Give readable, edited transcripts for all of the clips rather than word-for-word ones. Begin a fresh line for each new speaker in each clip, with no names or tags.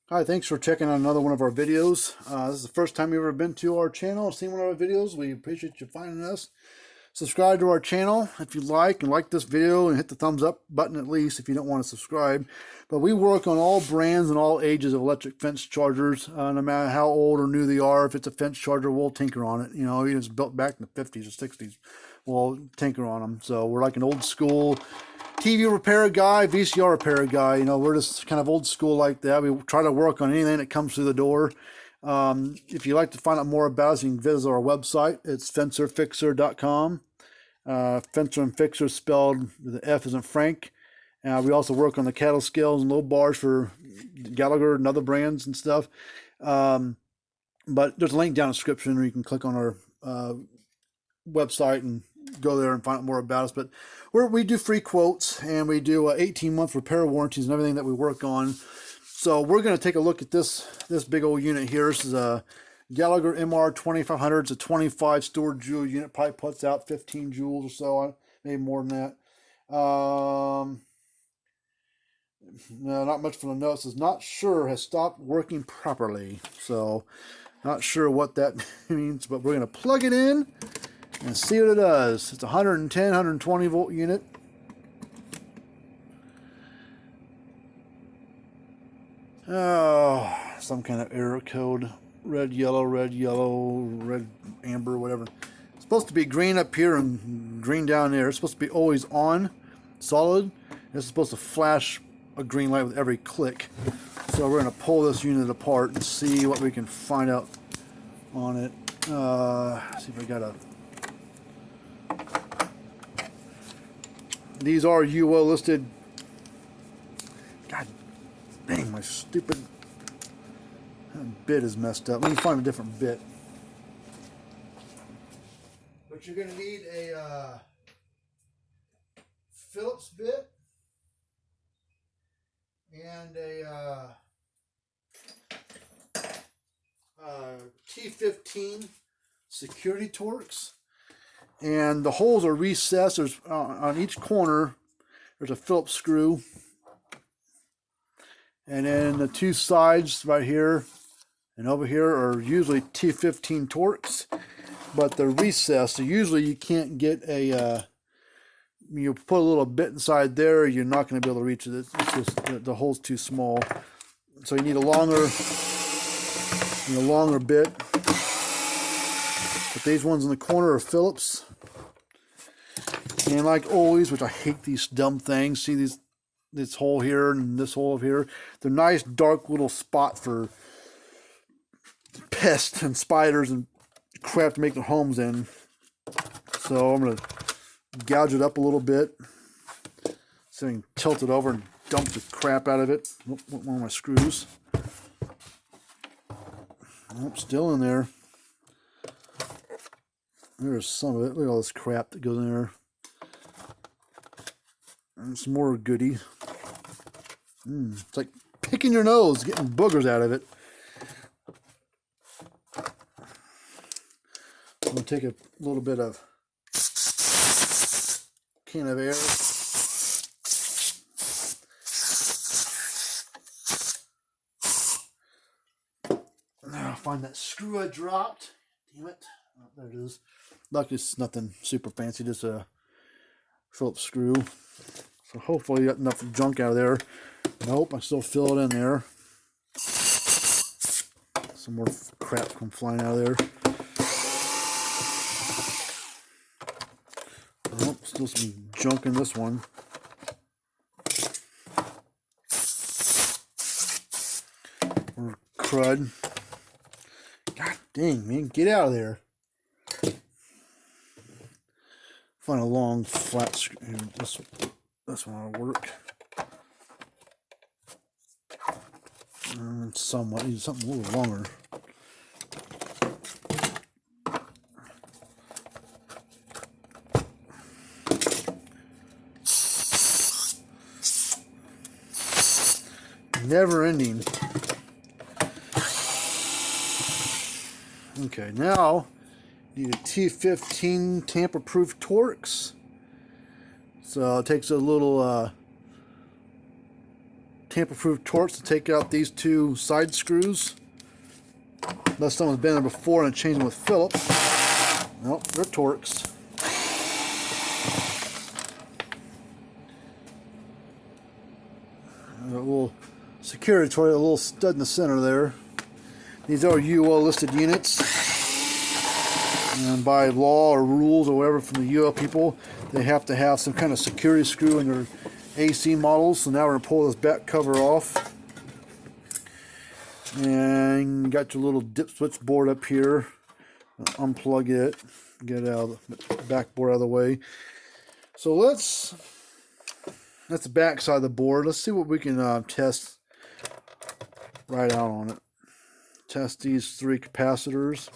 Hi, thanks for checking out another one of our videos. This is the first time you've ever been to our channel or seen one of our videos. We appreciate you finding us. Subscribe to our channel if you like, and like this video and hit the thumbs up button at least if you don't want to subscribe. But we work on all brands and all ages of electric fence chargers, no matter how old or new they are. If it's a fence charger, we'll tinker on it. You know, it's built back in the 50s or 60s. We'll tinker on them. So we're like an old school TV repair guy, VCR repair guy. You know, we're just kind of old school like that. We try to work on anything that comes through the door. If you'd like to find out more about us, you can visit our website. It's fencerfixer.com. Fencer and Fixer spelled with the F as in Frank. We also work on the cattle scales and low bars for Gallagher and other brands and stuff. But there's a link down in the description where you can click on our website and go there and find out more about us. But we do free quotes, and we do 18-month repair warranties and everything that we work on. So we're going to take a look at this big old unit here. This is a Gallagher MR2500. It's a 25 stored joule unit. Probably puts out 15 joules or so, maybe more than that. No, not much from the notes. Is not sure has stopped working properly. So not sure what that means, but we're going to plug it in and see what it does. It's a 110, 120 volt unit. Oh, some kind of error code. Red, yellow, red, amber, whatever. It's supposed to be green up here and green down there. It's supposed to be always on, solid. It's supposed to flash a green light with every click. So we're going to pull this unit apart and see what we can find out on it. See if I got a... These are UO listed. God dang, my stupid bit is messed up. Let me find a different bit. But you're going to need a Phillips bit and a T15 security Torx. And the holes are recessed. There's on each corner there's a Phillips screw, and then the two sides right here and over here are usually T15 Torx, but they're recessed. So usually you can't get a you put a little bit inside there, you're not going to be able to reach it. It's just the hole's too small. So you need a longer bit. But these ones in the corner are Phillips. And like always, which I hate these dumb things, see this hole here and this hole over here? They're nice dark little spot for pests and spiders and crap to make their homes in. So I'm going to gouge it up a little bit so I can tilt it over and dump the crap out of it. Oh, one of my screws. Oh, still in there. There's some of it. Look at all this crap that goes in there. And some more goodie. It's like picking your nose, getting boogers out of it. I'm going to take a little bit of can of air. Now I'll find that screw I dropped. Damn it. Oh, there it is. Luckily it's nothing super fancy, just a Phillips screw. So hopefully you got enough junk out of there. Nope, I still fill it in there. Some more crap come flying out of there. Nope, still some junk in this one. Or crud. God dang, man, get out of there. Find a long flat screw. This one will work. Somewhat. Need something a little longer. Never ending. Okay, now need a T15 tamper-proof Torx. So it takes a little tamper-proof torch to take out these two side screws. Unless someone's been there before and changed them with Phillips. Nope, they're Torx. A little security torch, a little stud in the center there. These are UL listed units. And by law or rules or whatever from the UL people, they have to have some kind of security screw in their AC models. So now we're going to pull this back cover off. And got your little dip switch board up here. Unplug it. Get out the back board out of the way. So that's the back side of the board. Let's see what we can test right out on it. Test these three capacitors.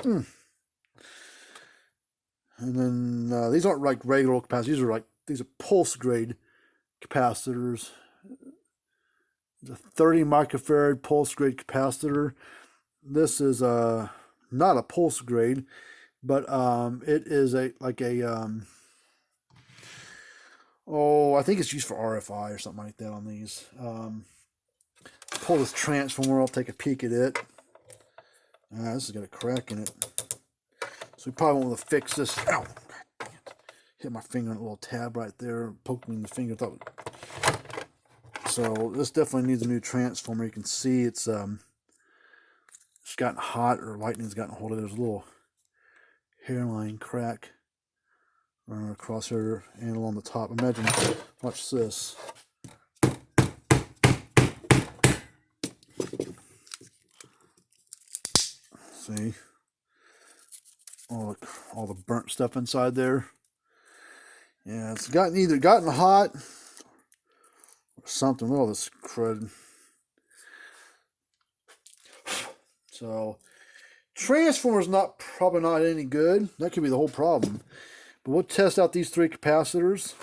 And then these aren't like regular capacitors. These are pulse grade capacitors. It's a 30 microfarad pulse grade capacitor. This is not a pulse grade, but it is I think it's used for RFI or something like that on these. Pull this transformer. I'll take a peek at it. This has got a crack in it. So we probably want to fix this. Ow! Hit my finger on a little tab right there. Poked me in the finger. So this definitely needs a new transformer. You can see it's gotten hot, or lightning's gotten a hold of it. There's a little hairline crack running across here and along the top. Imagine, watch this. See all the burnt stuff inside there. Yeah, it's either gotten hot or something. Look at all this crud. So transformer's probably not any good. That could be the whole problem. But we'll test out these three capacitors.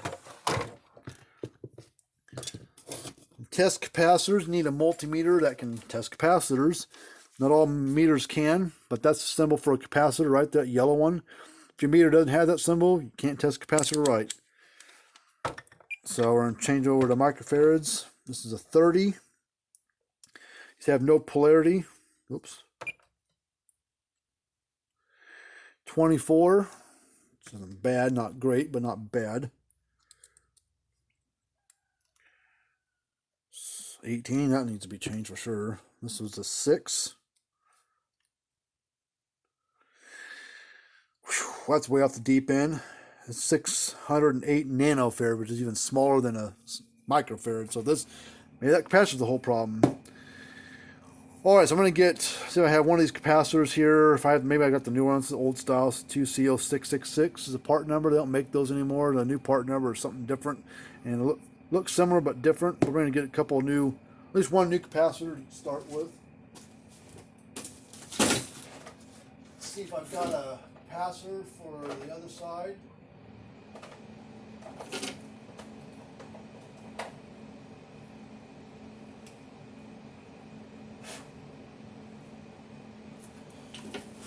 Test capacitors. You need a multimeter that can test capacitors. Not all meters can, but that's the symbol for a capacitor, right? That yellow one. If your meter doesn't have that symbol, you can't test capacitor right. So we're going to change over to microfarads. This is a 30. These have no polarity. Oops. 24. This isn't bad, not great, but not bad. 18, that needs to be changed for sure. This was a 6. Whew, that's way off the deep end. It's 608 nanofarad, which is even smaller than a microfarad. So maybe that capacitor is the whole problem. Alright, so I'm going to see if I have one of these capacitors here. Maybe I got the new ones, the old style, 2CO666 is a part number. They don't make those anymore. The new part number is something different. And it looks similar but different. We're going to get a couple new, at least one new capacitor to start with. Let's see if I've got a capacitor for the other side.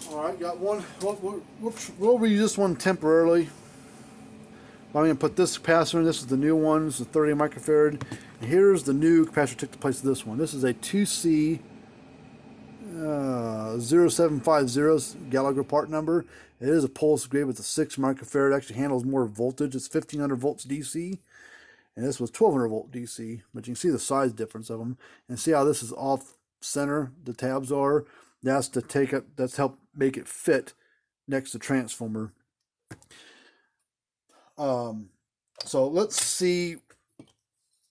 Alright, got one. We'll reuse this one temporarily. I'm going to put this capacitor in. This is the new one. This is 30 microfarad. And here's the new capacitor that took the place of this one. This is a 2C 0750 Gallagher part number. It is a pulse grade with a 6 microfarad. It actually handles more voltage. It's 1500 volts DC. And this was 1200 volt DC. But you can see the size difference of them. And see how this is off center, the tabs are. That's help make it fit next to transformer. So let's see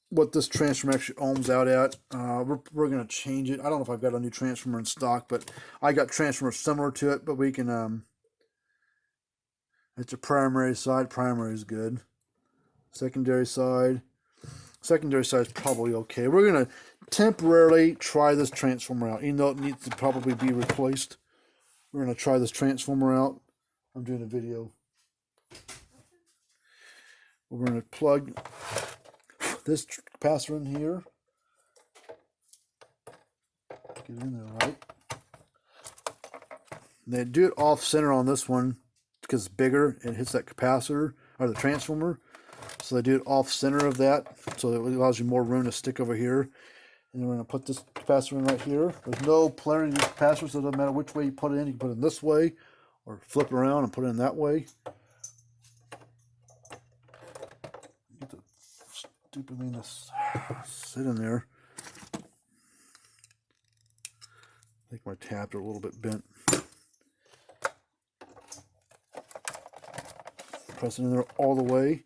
what this transformer actually ohms out at. We're going to change it. I don't know if I've got a new transformer in stock, but I got transformers similar to it, but we can, it's a primary side. Primary is good. Secondary side is probably okay. We're going to temporarily try this transformer out, even though it needs to probably be replaced. We're going to try this transformer out. I'm doing a video. We're going to plug this capacitor in here. Get it in there right. And they do it off center on this one because it's bigger and it hits that capacitor or the transformer. So they do it off center of that, so it allows you more room to stick over here. And we're going to put this capacitor in right here. There's no polarity in these capacitors, so it doesn't matter which way you put it in. You can put it in this way, or flip it around and put it in that way. Get the stupid thing to sit in there. I think my tabs are a little bit bent. Press it in there all the way,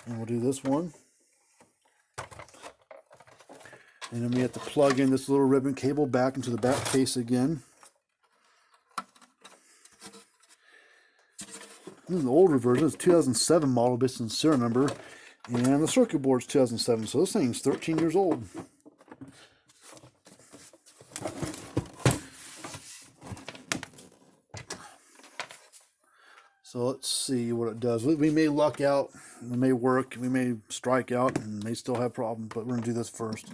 and we'll do this one. And then we have to plug in this little ribbon cable back into the back case again. This is the older version. It's 2007 model based on serial number, and the circuit board's 2007, so this thing's 13 years old. So let's see what it does. We may luck out, it may work, we may strike out, and may still have problems, but we're going to do this first.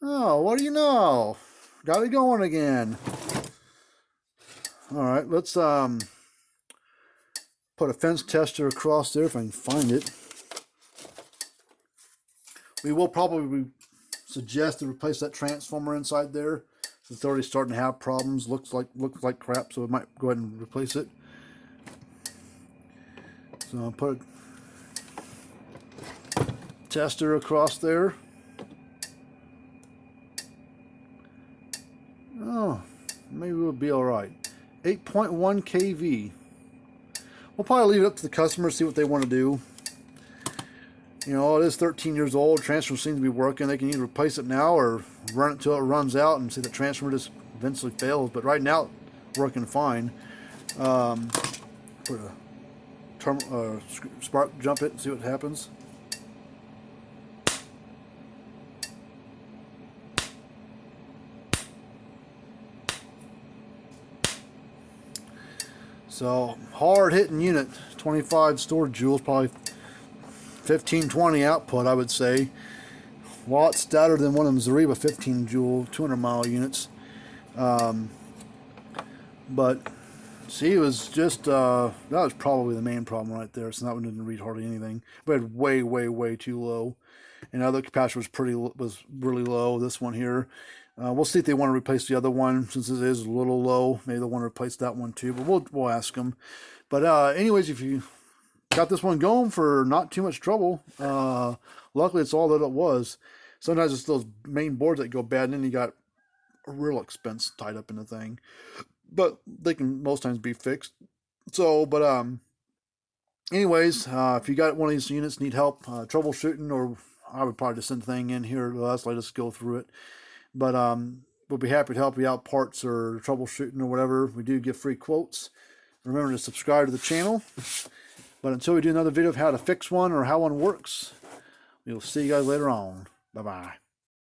Oh, what do you know? Got it going again. Alright, let's put a fence tester across there if I can find it. We will probably suggest to replace that transformer inside there. It's already starting to have problems. Looks like crap, so we might go ahead and replace it. So I'll put a tester across there. Oh, maybe we'll be all right. 8.1 kV. We'll probably leave it up to the customer, see what they want to do. You know, it is 13 years old. Transformer seems to be working. They can either replace it now or run it until it runs out and see the transformer just eventually fails. But right now, it's working fine. Put a spark jump it and see what happens. So, hard hitting unit, 25 storage joules, probably 15-20 output, I would say. A lot stouter than one of them Zariba 15 joule 200 mile units. But see, it was just that was probably the main problem right there. So that one didn't read hardly anything. We had way too low, and the other capacitor was really low. This one here, we'll see if they want to replace the other one since it is a little low. Maybe they'll want to replace that one too. But we'll ask them. But anyways, if you got this one going for not too much trouble, luckily it's all that it was. Sometimes it's those main boards that go bad, and then you got a real expense tied up in the thing. But they can most times be fixed. So, but anyways, if you got one of these units, need help troubleshooting, or I would probably just send the thing in here to us, let us go through it. But we'll be happy to help you out, parts or troubleshooting or whatever. We do give free quotes. Remember to subscribe to the channel. But until we do another video of how to fix one or how one works, we'll see you guys later on. Bye-bye.